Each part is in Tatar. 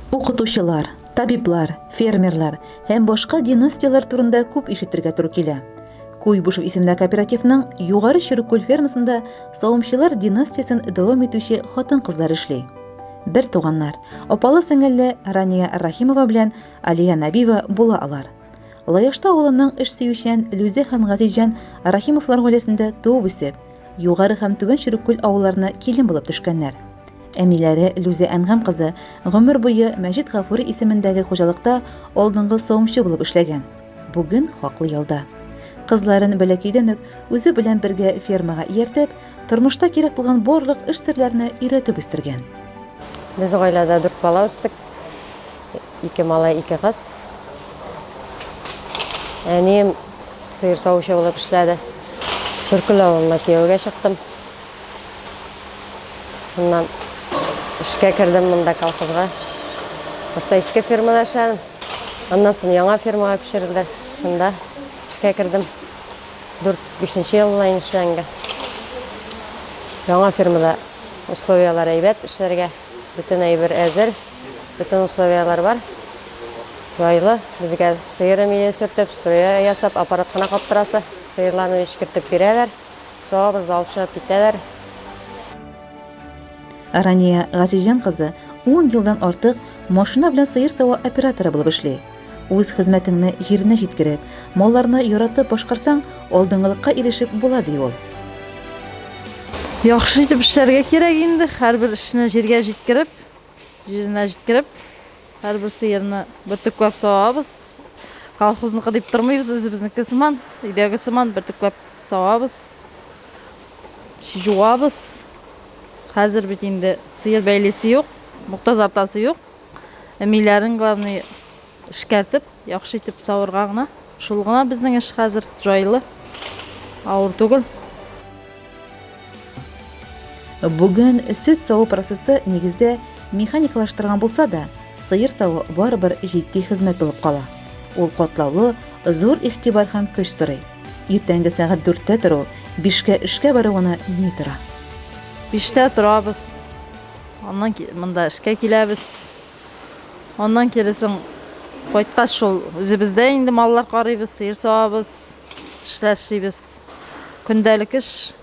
Укытучылар, табиблар, фермерлар һәм башка династиялар турында күп ишетергә туры килә. Куйбышев исемле кооперативның югары Чирүкүл фермасында савымчылар династиясын дәвам итүче хатын-кызлар эшли. Бер туганнар, апалы-сеңелле Рания Рахимова белән Алия Набиева була алар. Лаешта авылының эш сөючән Лүзә һәм Газизҗан Рахимовлар гаиләсендә туып үсеп, югары һәм түбән Чирүкүл авылларына килен булып төшкәннәр. Әниләре Лүзә Әнгам кызы гомер буе Мәҗит Гафури исемендәге хуҗалыкта алдынгы савымчы булып эшләгән. Бүген хаклы ялда. Кызларын бәләкәйдән үк үзе белән бергә фермага ияртеп, тормышта кирәк булган барлык эш серләренә өйрәтеп үстергән. Без гаиләдә 4 бала үстек. 2 малай, 2 кыз. Әнием сыер савучы булып эшләде. Чирүкүл авылына кияүгә чыктым. Шуннан эшкә кердем монда колхозга. Башта эшкә фермада эшләдем. Аннан соң яңа фермага күчерделәр. Шунда эшкә кердем. 4-5 елда эшләгәнгә. Яңа фермада условиялар әйбәт эшләргә. Бүтән әйбер әзер. Бүтән условиялар бар. Яйлы. Безгә сыер мие сөртеп, строя ясап, аппарат кына каптырасы. Сыерларны эшкәртеп бирәләр. Сабыз алып чыгып китәләр. Рания Газизҗан кызы 10 елдан артык машина белән сыер саву операторы булып эшли. Үз хезмәтеңне җиренә җиткереп, малларны яратып башкарсаң, алдынгылыкка ирешеп була ди ул. Яхшы итеп эшләргә кирәк инде, һәрбер эшне җиргә җиткереп, һәрбер сыерны бертөкләп савабыз. Колхозныкы дип тормыйбыз, үзебезнеке сыман, өйдәге сыман бертөкләп савабыз. Жуабыз. Хәзер бит инде сыер бәйлесе юк, мохтаҗ артасы юк. Әмиләрен главный эшкәртеп, яхшы итеп савырга гына. Шул гына безнең эш хәзер җайлы. Авыр түгел. Бүген сөт саву процессы нигездә механикалаштырган булса да, сыер саву барыбер җитди хезмәт булып кала. Ул катлаулы, зур игътибар һәм көч сорый. Иртәнге сәгать 4-тә тору, 5-кә эшкә баруына ни тора? 5-тә торабыз. Аннан монда эшкә киләбез. Аннан килесең кайткач шул үзебездә инде маллар карыйбыз, сыер савабыз, эшләшибез. Көндәлек эш.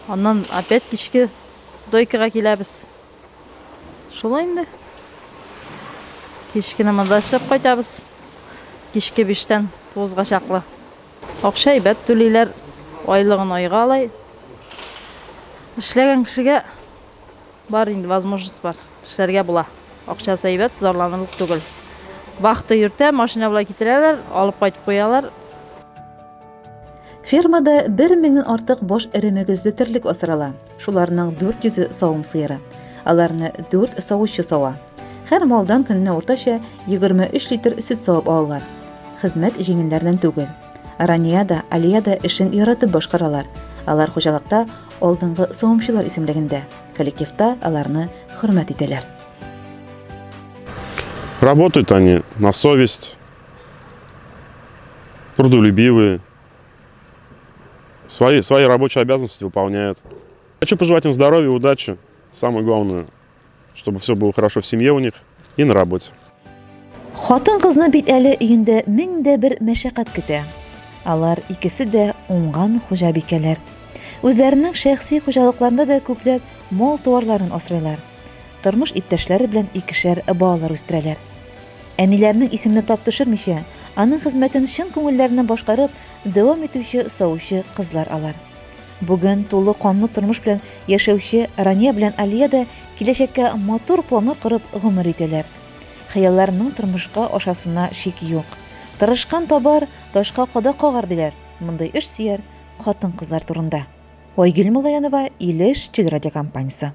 Аннан опять кичке дойкага киләбез. Шулай инде. Кичкене монда эшләп кайтабыз. Кичке 5-тән 9-га чаклы. Акча әйбәт түлиләр, айлыгын айга алай. Эшләгән кешегә бар инде возможность бар. Эшләргә була. Акчасы әйбәт, зарланырлык түгел. Вакыты йөртә, машина белән китерәләр, алып кайтып куялар. Фермада 1000-нән артык баш эремегезле терлек асрала. Шуларның 400-ы савым сыеры. Аларны 4 савучы сава. Һәр малдан көненә уртача 23 литр сөт савып алалар. Хезмәт җиңелләрдән түгел. Рания да, Алия да эшен яратып башкаралар. Алар хуҗалыкта алдынгы савымчылар исемлегендә. Коллективта аларны хөрмәт итәләр. Работают они на совесть, трудолюбивые, свои рабочие обязанности выполняют. Хочу пожелать им здоровья, удачи. Самое главное, чтобы все было хорошо в семье у них и на работе. Хатын-кызны бит әле өендә 1001 мәшәкать көтә. Алар икесе дә уңган хуҗабикәләр. Үзләренең шәхси хуҗалыкларында да күпләп мал туарларын асрыйлар. Тормыш иптәшләре белән икешәр балалар үстерәләр. Әниләрнең исемне тап төшермичә, аның хезмәтен чын күңелләреннән башкарып, дәвам итүче савучы кызлар алар. Бүген тулы канлы тормыш белән яшәүче Рания белән Алия да киләчәккә матур планнар корып гомер итәләр. Хыялларының тормышка ашасына шик юк. Тырышкан табар, ташка кадак кагар диләр. Мондай эш сөяр хатын-кызлар турында. Айгөл Мулаянова, Илеш телерадиокомпаниясе.